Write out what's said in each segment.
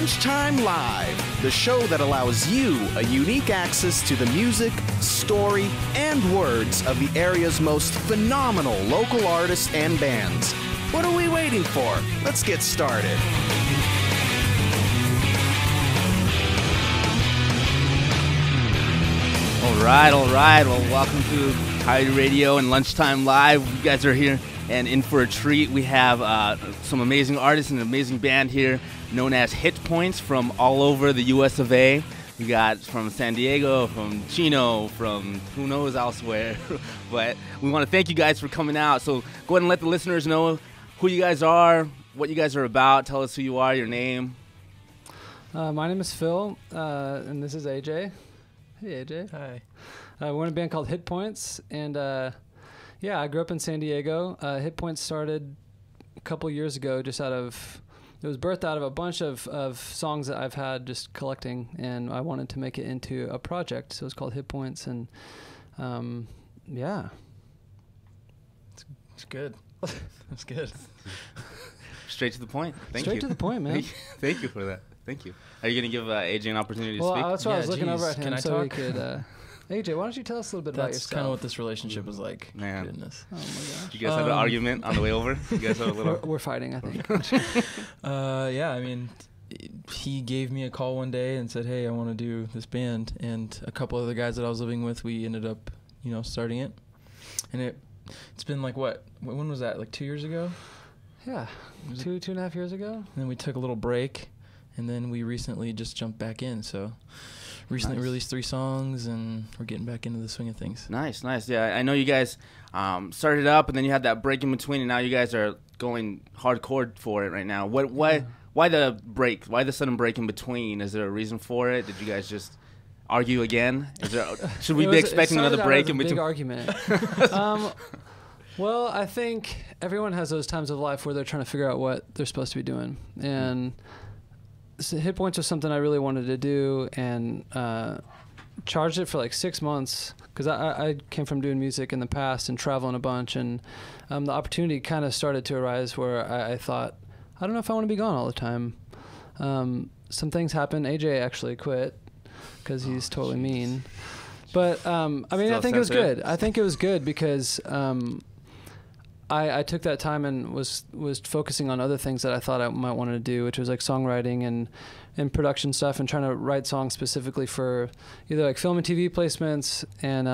Lunchtime Live, the show that allows you a unique access to the music, story, and words of the area's most phenomenal local artists and bands. What are we waiting for? Let's get started. All right. Well, welcome to Coyote Radio and Lunchtime Live. You guys are here and in for a treat. We have some amazing artists and an amazing band here known as Hitpoints from all over the US of A. We got from San Diego, from Chino, from who knows elsewhere. But we want to thank you guys for coming out. So go ahead and let the listeners know who you guys are, what you guys are about. Tell us who you are, your name. My name is Phil, and this is AJ. Hey, AJ. Hi. We're in a band called Hitpoints, and I grew up in San Diego. Hitpoints started a couple years ago it was birthed out of a bunch of songs that I've had just collecting, and I wanted to make it into a project, so it's called Hitpoints, and It's good. That's good. Straight to the point. Thank you. Straight to the point, man. Thank you for that. Thank you. Are you going to give AJ an opportunity to Well, speak? that's why I was looking geez. over at him Can I so he talk? could... AJ, why don't you tell us a little bit about That's yourself? kind of what this relationship was like. Man. Goodness. Oh, my gosh. You guys had an argument on the way over? You guys have a little... We're fighting, I think. I mean, he gave me a call one day and said, hey, I want to do this band. And a couple other guys that I was living with, we ended up, starting it. And it's been like, what? When was that? Like 2 years ago? Yeah, two and a half years ago. And then we took a little break. And then we recently just jumped back in. So recently released 3 songs, and we're getting back into the swing of things. Nice. Yeah, I know you guys started up, and then you had that break in between, and now you guys are going hardcore for it right now. Why the break? Why the sudden break in between? Is there a reason for it? Did you guys just argue again? Should we be expecting another break in between? Big argument. Well, I think everyone has those times of life where they're trying to figure out what they're supposed to be doing, and so Hitpoints was something I really wanted to do, and charged it for like 6 months because I came from doing music in the past and traveling a bunch, and the opportunity kind of started to arise where I thought, I don't know if I want to be gone all the time. Some things happened. AJ actually quit because he's totally mean. But I mean, I think it was good. I think it was good because I took that time and was focusing on other things that I thought I might want to do, which was like songwriting and production stuff, and trying to write songs specifically for either like film and TV placements. And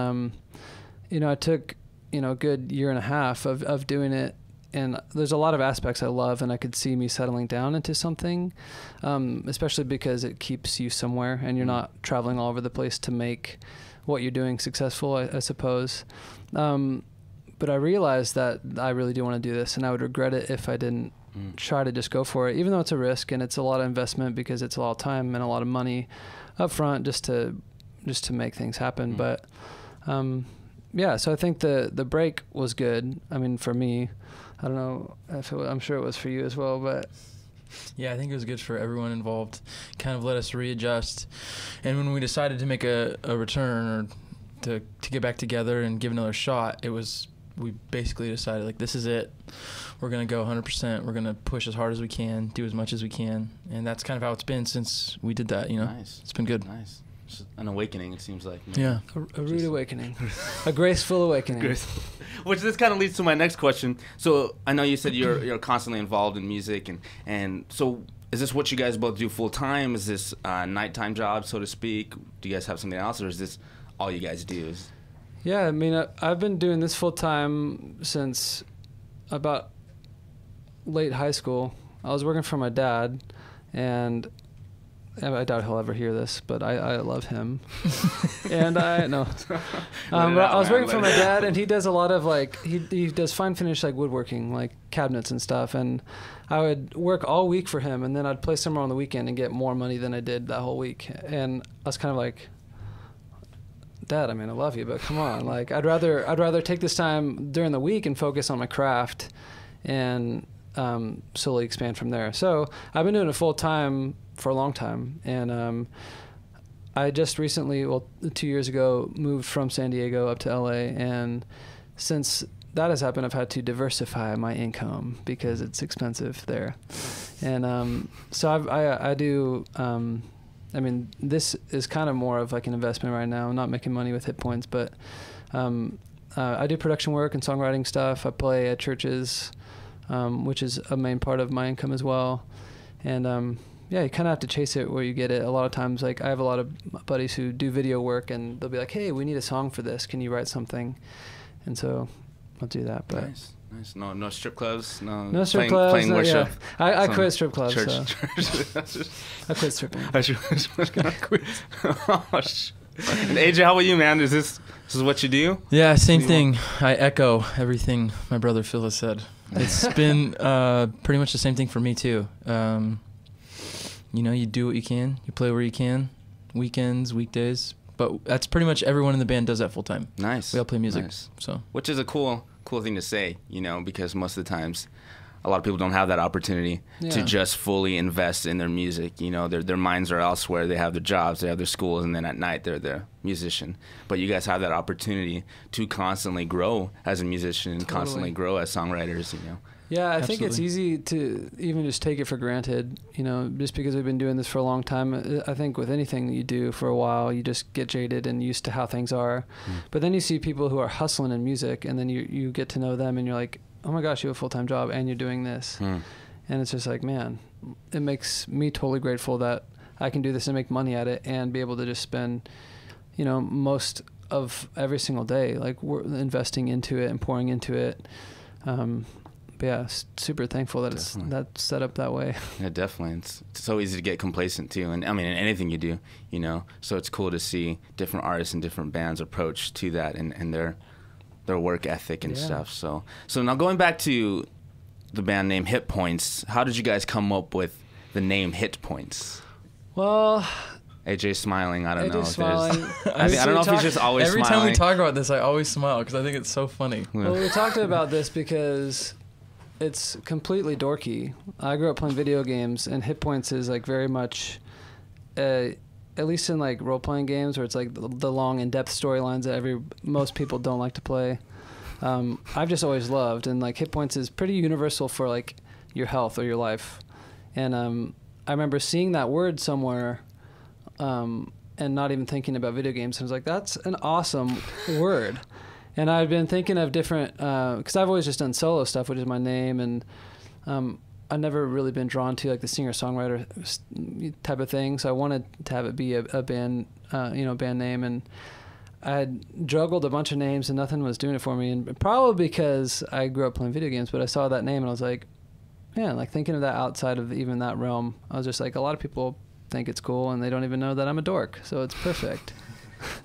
I took a good year and a half of doing it. And there's a lot of aspects I love, and I could see me settling down into something, especially because it keeps you somewhere and you're not traveling all over the place to make what you're doing successful, I suppose. But I realized that I really do want to do this, and I would regret it if I didn't try to just go for it, even though it's a risk and it's a lot of investment because it's a lot of time and a lot of money up front just to make things happen. But so I think the break was good. I mean, for me, I don't know if I'm sure it was for you as well, but Yeah, I think it was good for everyone involved. Kind of let us readjust. And when we decided to make a return or to get back together and give another shot, we basically decided, like, this is it. We're going to go 100%. We're going to push as hard as we can, do as much as we can. And that's kind of how it's been since we did that, Nice. It's been good. Nice. It's an awakening, it seems like. Yeah. A rude awakening. A graceful awakening. Which this kind of leads to my next question. So I know you said you're constantly involved in music, and so is this what you guys both do full time? Is this a nighttime job, so to speak? Do you guys have something else, or is this all you guys do? Yeah, I mean, I've been doing this full time since about late high school. I was working for my dad, and I doubt he'll ever hear this, but I love him. And I was working for my dad, and he does a lot of he does fine finish woodworking, like cabinets and stuff. And I would work all week for him, and then I'd play somewhere on the weekend and get more money than I did that whole week. And I was kind of like, Dad, I mean, I love you, but come on, I'd rather take this time during the week and focus on my craft and slowly expand from there. So I've been doing it full time for a long time, and I just recently, 2 years ago, moved from San Diego up to LA, and since that has happened, I've had to diversify my income because it's expensive there. And so I do, I mean, this is kind of more of like an investment right now. I'm not making money with Hitpoints, but I do production work and songwriting stuff. I play at churches, which is a main part of my income as well. And yeah, you kind of have to chase it where you get it. A lot of times, like I have a lot of buddies who do video work, and they'll be like, "Hey, we need a song for this. Can you write something?" And so I'll do that. But nice. No strip clubs. No strip clubs. Playing worship. Yeah. I quit strip clubs. Church. So. I quit stripping. I quit. And AJ, how about you, man? Is this what you do? Yeah, same thing. I echo everything my brother Phil has said. It's been pretty much the same thing for me too. You know, you do what you can, you play where you can, weekends, weekdays. But that's pretty much everyone in the band does that full time. Nice. We all play music. Nice. So, which is a cool thing to say, you know, because most of the times a lot of people don't have that opportunity to just fully invest in their music. You know, their minds are elsewhere. They have their jobs, they have their schools, and then at night they're a musician. But you guys have that opportunity to constantly grow as a musician and constantly grow as songwriters, you know. Yeah, I think it's easy to even just take it for granted, you know, just because we've been doing this for a long time. I think with anything that you do for a while, you just get jaded and used to how things are. But then you see people who are hustling in music, and then you get to know them, and you're like, oh my gosh, you have a full-time job and you're doing this. And it's just like, man, it makes me totally grateful that I can do this and make money at it and be able to just spend, you know, most of every single day, like we're investing into it and pouring into it. But yeah, super thankful that that's set up that way. Yeah, definitely. It's so easy to get complacent too, and I mean in anything you do, you know. So it's cool to see different artists and different bands approach to that and their work ethic and stuff. So now going back to the band name Hitpoints, how did you guys come up with the name Hitpoints? Well, AJ's smiling. I don't know. Smiling. I don't know if he's just always every smiling. Every time we talk about this, I always smile because I think it's so funny. Well, we talked about this because it's completely dorky. I grew up playing video games, and Hitpoints is like very much, at least in like role-playing games where it's like the long, in-depth storylines that most people don't like to play. I've just always loved, and like Hitpoints is pretty universal for like your health or your life. And I remember seeing that word somewhere, and not even thinking about video games. I was like, that's an awesome word. And I've been thinking of different, because I've always just done solo stuff, which is my name, and I've never really been drawn to like the singer-songwriter type of thing. So I wanted to have it be a band, band name, and I had juggled a bunch of names, and nothing was doing it for me. And probably because I grew up playing video games, but I saw that name, and I was like, man, like thinking of that outside of even that realm, I was just like, a lot of people think it's cool, and they don't even know that I'm a dork, so it's perfect.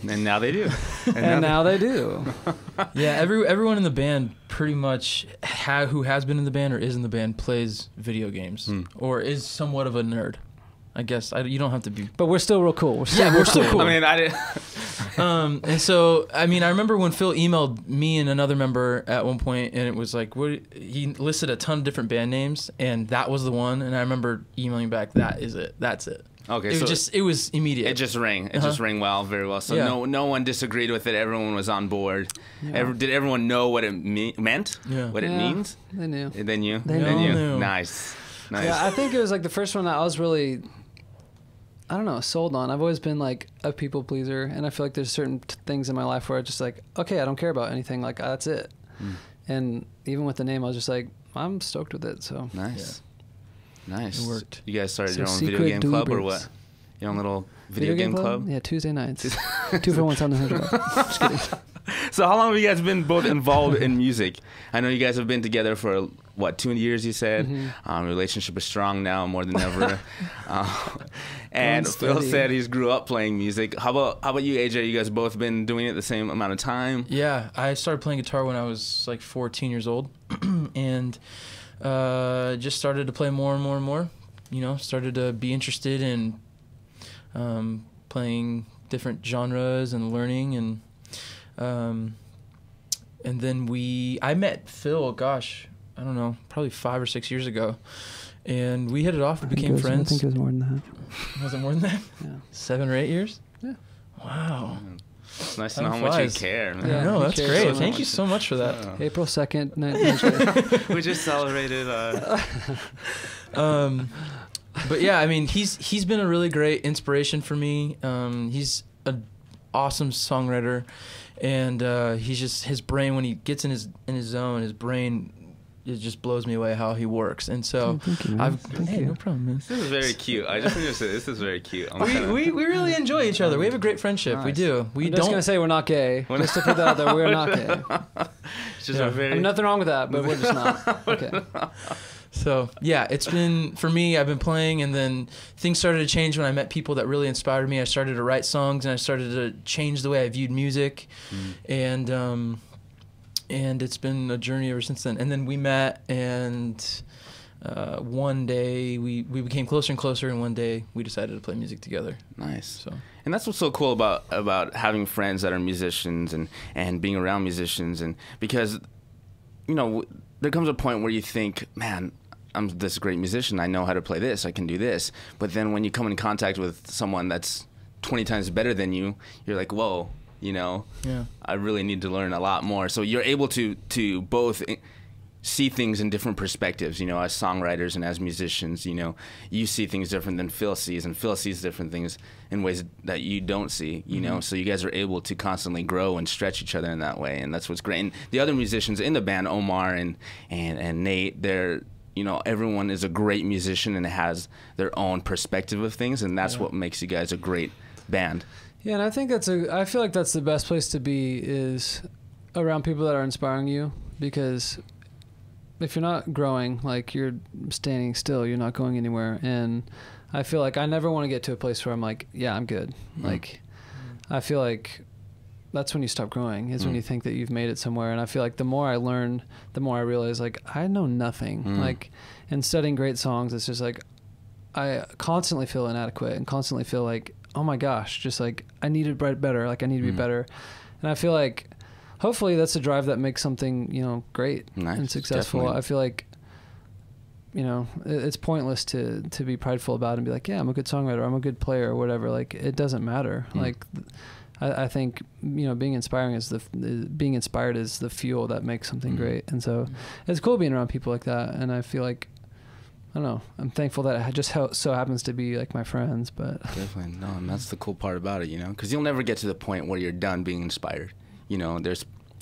And now they do. And now they do. Yeah, everyone in the band pretty much who has been in the band or is in the band plays video games or is somewhat of a nerd. I guess you don't have to be. But we're still real cool. We're still cool. I mean, I didn't. And so, I mean, I remember when Phil emailed me and another member at one point, and it was like, he listed a ton of different band names, and that was the one. And I remember emailing back, that is it. That's it. Okay, it was immediate. It just rang. It just rang very well. So no one disagreed with it. Everyone was on board. Yeah. Did everyone know what it meant? Yeah. What it means? They knew. They knew. They knew. Nice. Yeah, I think it was like the first one that I was really, I don't know, sold on. I've always been like a people pleaser, and I feel like there's certain things in my life where I just like, okay, I don't care about anything. Like that's it. And even with the name, I was just like, I'm stoked with it. So nice. Yeah. Nice. It worked. You guys started your own video game club or what? Your own little video game club? Yeah, Tuesday nights. 2 for 1 sound. Just kidding. So how long have you guys been both involved in music? I know you guys have been together for, 2 years you said? Relationship is strong now more than ever. And Phil said he's grew up playing music. How about you, AJ? You guys both been doing it the same amount of time? Yeah, I started playing guitar when I was like 14 years old. And just started to play more and more and more. You know, started to be interested in playing different genres and learning, and then I met Phil, gosh, I don't know, probably 5 or 6 years ago, and we hit it off and became friends. I think it was more than that. Was it more than that? Yeah. 7 or 8 years? Yeah. Wow. It's nice to Time know how much flies. you care, man. Yeah. No, that's cares great. so Thank much. you so much for that. Yeah. April 2nd. We just celebrated. But yeah, I mean, he's been a really great inspiration for me. He's an awesome songwriter, and he's just, his brain, when he gets in his zone, his brain, it just blows me away how he works. And so Thank you, man. Thank hey, you. no problem, man. This is very cute. I just need to say this is very cute. We really enjoy each other. We have a great friendship. We Nice. do. We I'm just don't. gonna say we're not gay. Just to put that out there, we're not gay. It's just Yeah. a very. I mean, nothing wrong with that, but we're just not. Okay. So yeah, it's been, for me, I've been playing, and then things started to change when I met people that really inspired me. I started to write songs, and I started to change the way I viewed music, and it's been a journey ever since then. And then we met, and one day we became closer and closer, and one day we decided to play music together. Nice. So And that's what's so cool about having friends that are musicians and being around musicians, and because, you know, there comes a point where you think, man, I'm this great musician. I know how to play this. I can do this. But then when you come in contact with someone that's 20 times better than you, you're like, whoa, you know, yeah. I really need to learn a lot more. So you're able to both see things in different perspectives, you know, as songwriters and as musicians. You know, you see things different than Phil sees, and Phil sees different things in ways that you don't see, you know. So you guys are able to constantly grow and stretch each other in that way, and that's what's great. And the other musicians in the band, Omar and Nate, they're, you know, everyone is a great musician and has their own perspective of things, and that's what makes you guys a great band. Yeah, and I think I feel like that's the best place to be, is around people that are inspiring you, because if you're not growing, like, you're standing still, you're not going anywhere. And I feel like I never want to get to a place where I'm like, yeah, I'm good. Like, I feel like that's when you stop growing, is when you think that you've made it somewhere. And I feel like the more I learn, the more I realize, like, I know nothing. Like, and studying great songs, it's just like, I constantly feel inadequate and constantly feel like, oh my gosh, just like, I need to write better. Like, I need to be better. And I feel like, hopefully that's a drive that makes something, you know, great and successful. Definitely. I feel like, you know, it's pointless to be prideful about it and be like, yeah, I'm a good songwriter, I'm a good player, or whatever. Like, it doesn't matter. Like, I think, you know, being inspired is the fuel that makes something great. And so it's cool being around people like that. And I feel like, I don't know, I'm thankful that it just so happens to be like my friends. But Definitely. No, and that's the cool part about it, you know, because you'll never get to the point where you're done being inspired. You know,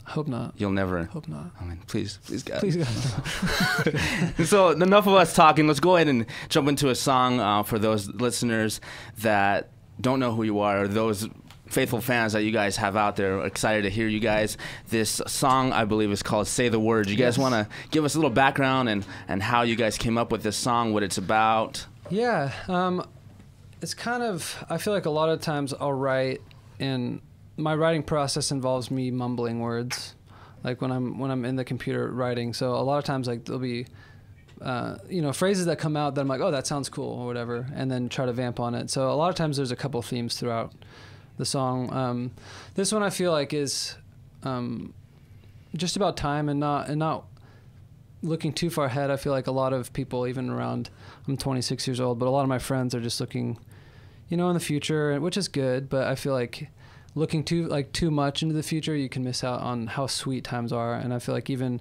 hope not. You'll never. Hope not. I mean, please, God. Please, God. So enough of us talking. Let's go ahead and jump into a song for those listeners that don't know who you are, or those faithful fans that you guys have out there. Excited to hear you guys. This song, I believe, is called "Say the Words." You guys want to give us a little background and how you guys came up with this song, what it's about? Yeah, it's kind of, I feel like a lot of times I'll write, and my writing process involves me mumbling words, like when I'm in the computer writing. So a lot of times, like, there'll be you know, phrases that come out that I'm like, oh, that sounds cool, or whatever, and then try to vamp on it. So a lot of times there's a couple themes throughout the song. This one I feel like is just about time and not looking too far ahead. I feel like a lot of people, even around, I'm 26 years old, but a lot of my friends are just looking, you know, in the future, which is good, but I feel like looking too much into the future, you can miss out on how sweet times are. And I feel like even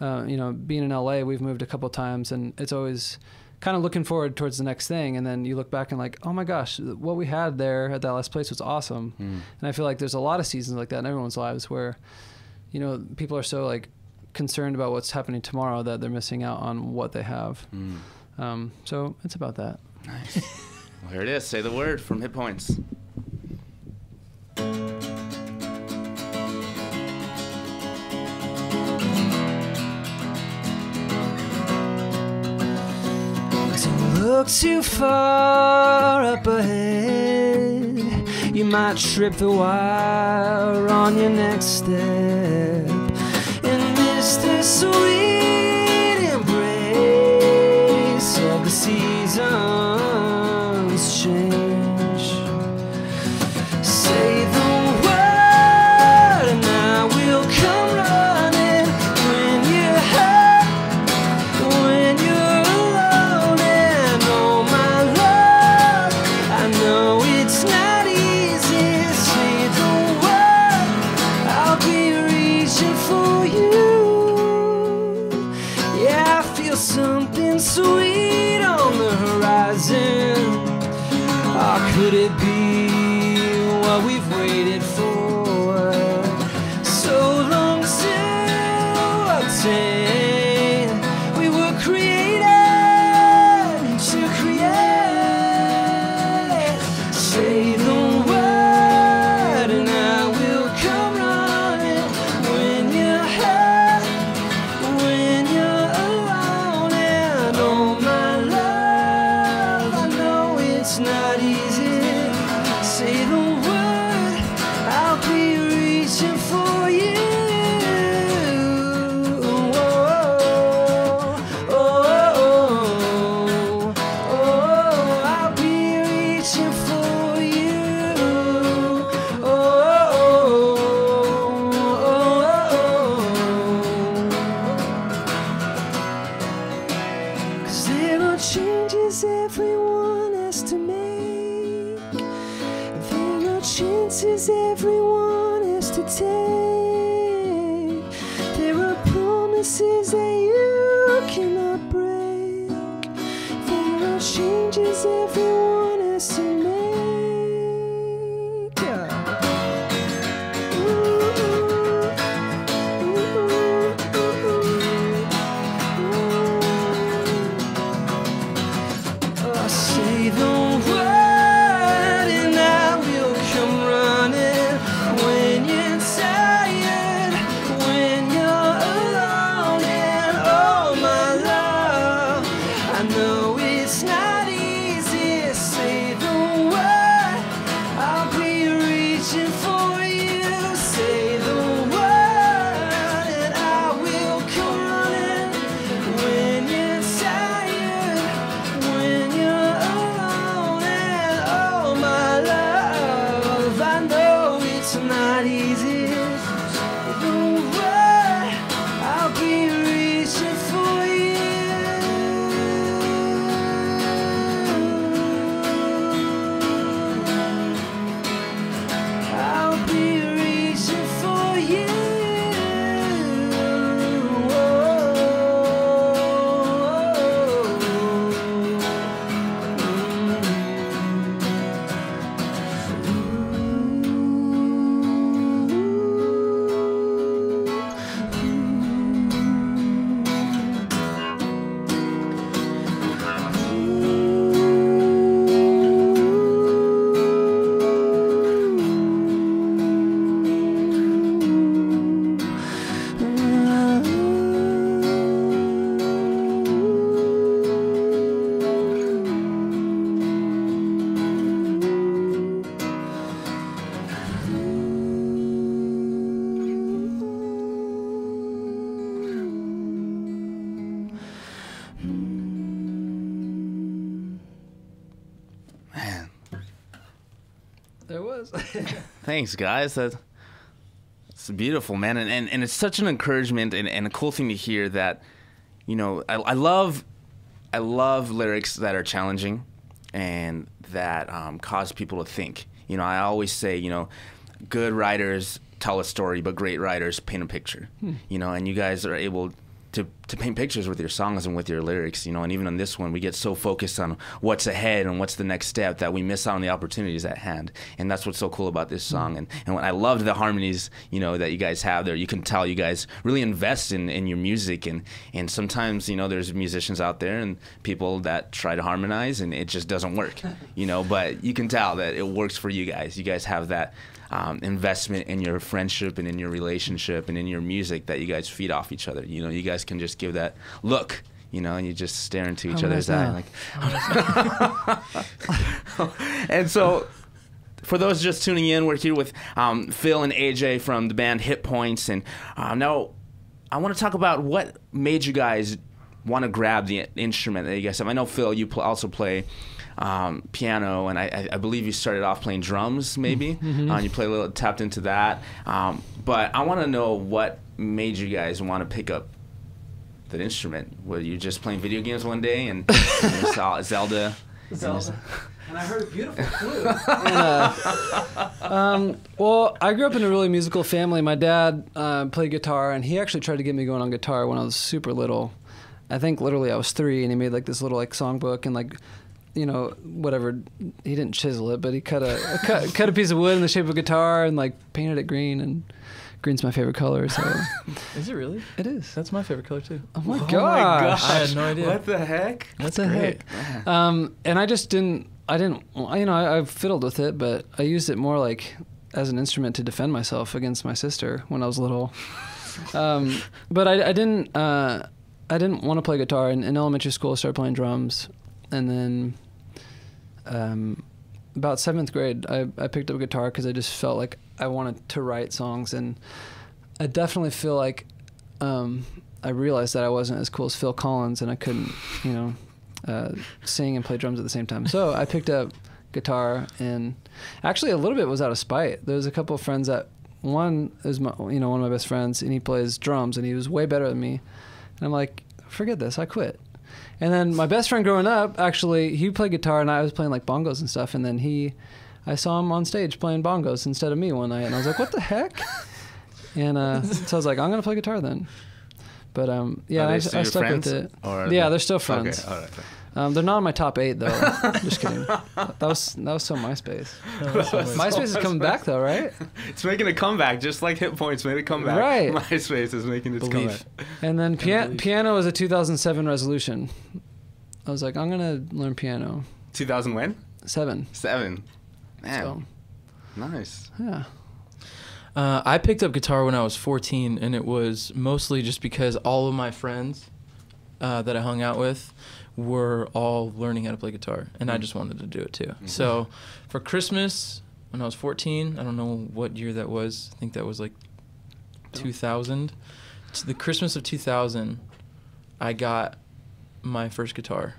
you know, being in LA, we've moved a couple times, and it's always kind of looking forward towards the next thing, and then you look back and like, oh my gosh, what we had there at that last place was awesome. And I feel like there's a lot of seasons like that in everyone's lives where, you know, people are so like concerned about what's happening tomorrow that they're missing out on what they have. So it's about that. Nice. Well, here it is. Say the Word from Hitpoints. Look too far up ahead, you might trip the wire on your next step and miss the sweet embrace of the seasons change. Say the word and I will come running when you're hurt, when you're alone, and oh my love, I know it's not easy. Say the word. what we've waited for so long to obtain. We were created to create. Say the word and I will come running when you're hurt, when you're alone. And oh my love, I know it's not easy. Say the word, I'll be reaching for you. Oh, oh, oh, oh, I'll be reaching for you. Oh, oh, 'cause there are changes everyone has to make. There are chances everyone has to take. There are promises that you cannot break. There are changes everyone has to make. Say the word and I will come running when you're tired, when you're alone. And oh my love, I know it's not easy. Say the word, I'll be reaching for you. Say the word and I will come running when you're tired, when you're alone. And oh my love, I know it's not easy. Say the word, I'll be reaching for you. I'll be reaching for you. Man, There was. thanks, guys. That's beautiful, man, and it's such an encouragement and a cool thing to hear that, you know, I love lyrics that are challenging and that cause people to think. You know, I always say, you know, good writers tell a story, but great writers paint a picture. You know, and you guys are able to paint pictures with your songs and with your lyrics, you know, and even on this one, we get so focused on what's ahead and what's the next step that we miss out on the opportunities at hand. And that's what's so cool about this song. And when I loved the harmonies, you know, that you guys have there. You can tell you guys really invest in your music. And sometimes, you know, there's musicians out there and people that try to harmonize and it just doesn't work, you know, but you can tell that it works for you guys. You guys have that investment in your friendship and in your relationship and in your music that you guys feed off each other. You know, you guys can just give that look, you know, and you just stare into each other's eye. Like, and so for those just tuning in, we're here with Phil and AJ from the band Hitpoints. And now I want to talk about what made you guys want to grab the instrument that you guys have. I know, Phil, you also play piano, and I believe you started off playing drums, maybe. You play a little, tapped into that. But I want to know what made you guys want to pick up that instrument. Were you just playing video games one day and you saw Zelda? And I heard a beautiful flute. Well, I grew up in a really musical family. My dad played guitar, and he actually tried to get me going on guitar when I was super little. I think literally I was 3, and he made like this little like songbook and like you know, whatever. He didn't chisel it, but he cut a piece of wood in the shape of a guitar and like painted it green. And green's my favorite color. So Is it really? it is. That's my favorite color too. Oh my gosh! I had no idea. What the heck? What the heck? And I just didn't. I fiddled with it, but I used it more like as an instrument to defend myself against my sister when I was little. But I didn't want to play guitar. In elementary school, I started playing drums, and then about 7th grade, I picked up a guitar because I just felt like I wanted to write songs, and I definitely feel like I realized that I wasn't as cool as Phil Collins, and I couldn't, sing and play drums at the same time. So I picked up guitar, and actually a little bit was out of spite. There was a couple of friends that one is one of my best friends, and he plays drums, and he was way better than me. And I'm like, forget this, I quit. And then my best friend growing up, actually, he played guitar, and I was playing like bongos and stuff. And then I saw him on stage playing bongos instead of me one night, and I was like, what the heck? And so I was like, I'm gonna play guitar then. But yeah, I stuck with it. Yeah, they're still friends. Okay, all right. They're not in my top 8 though. Just kidding. That was so MySpace. MySpace is coming back though, right? It's making a comeback, just like Hitpoints made a comeback. Right. MySpace is making its comeback. And then piano was a 2007 resolution. I was like, I'm gonna learn piano. 2000 when? 7. Man, So, nice. yeah. I picked up guitar when I was 14, and it was mostly just because all of my friends that I hung out with were all learning how to play guitar, and I just wanted to do it too. Mm-hmm. So for Christmas, when I was 14, I don't know what year that was. I think that was like 2000. To the Christmas of 2000, I got my first guitar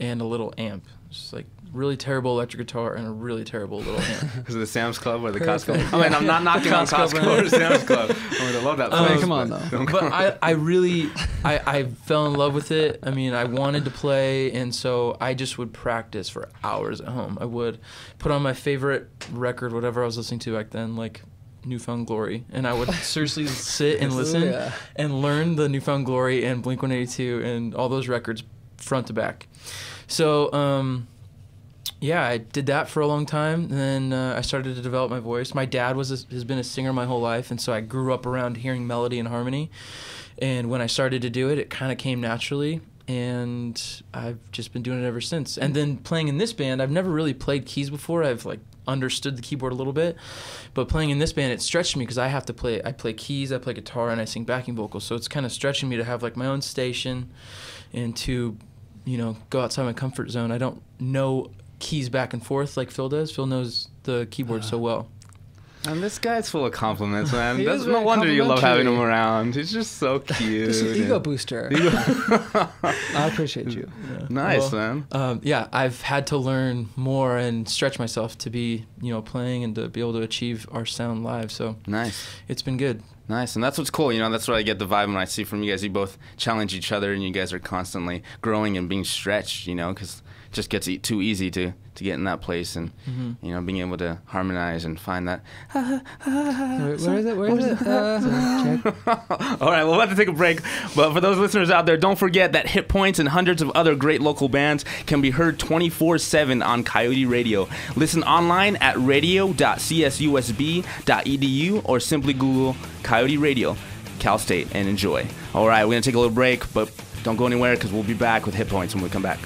and a little amp. Just like really terrible electric guitar and a really terrible little amp. Is it the Sam's Club or the Costco? I mean, I'm not knocking on Costco or Sam's Club. I mean, I love that place. Come on, though. But I fell in love with it. I mean, I wanted to play, and so I just would practice for hours at home. I would put on my favorite record, whatever I was listening to back then, like Newfound Glory, and I would seriously sit and listen and learn the Newfound Glory and Blink-182 and all those records front to back. So, yeah, I did that for a long time. And then I started to develop my voice. My dad has been a singer my whole life, and so I grew up around hearing melody and harmony. And when I started to do it, it kind of came naturally, and I've just been doing it ever since. And then playing in this band, I've never really played keys before. I've like understood the keyboard a little bit, but playing in this band, it stretched me because I play keys, I play guitar, and I sing backing vocals. So it's kind of stretching me to have like my own station and to go outside my comfort zone. I don't know keys back and forth like Phil does. Phil knows the keyboard so well. And this guy's full of compliments, man. He is No wonder you love having him complimentary. around. He's just so cute. Just an ego booster. I appreciate you. Yeah. Nice, man. Yeah, I've had to learn more and stretch myself to be, playing and to be able to achieve our sound live. So Nice. it's been good. Nice, and that's what's cool. That's what I get the vibe when I see from you guys. You both challenge each other, and you guys are constantly growing and being stretched. Because it just gets too easy to get in that place, and being able to harmonize and find that. Where is it? Check. All right, we'll have to take a break. But for those listeners out there, don't forget that Hitpoints and hundreds of other great local bands can be heard 24/7 on Coyote Radio. Listen online at radio.csusb.edu or simply Google Coyote Radio, Cal State, and enjoy. All right, we're going to take a little break, but don't go anywhere because we'll be back with Hitpoints when we come back.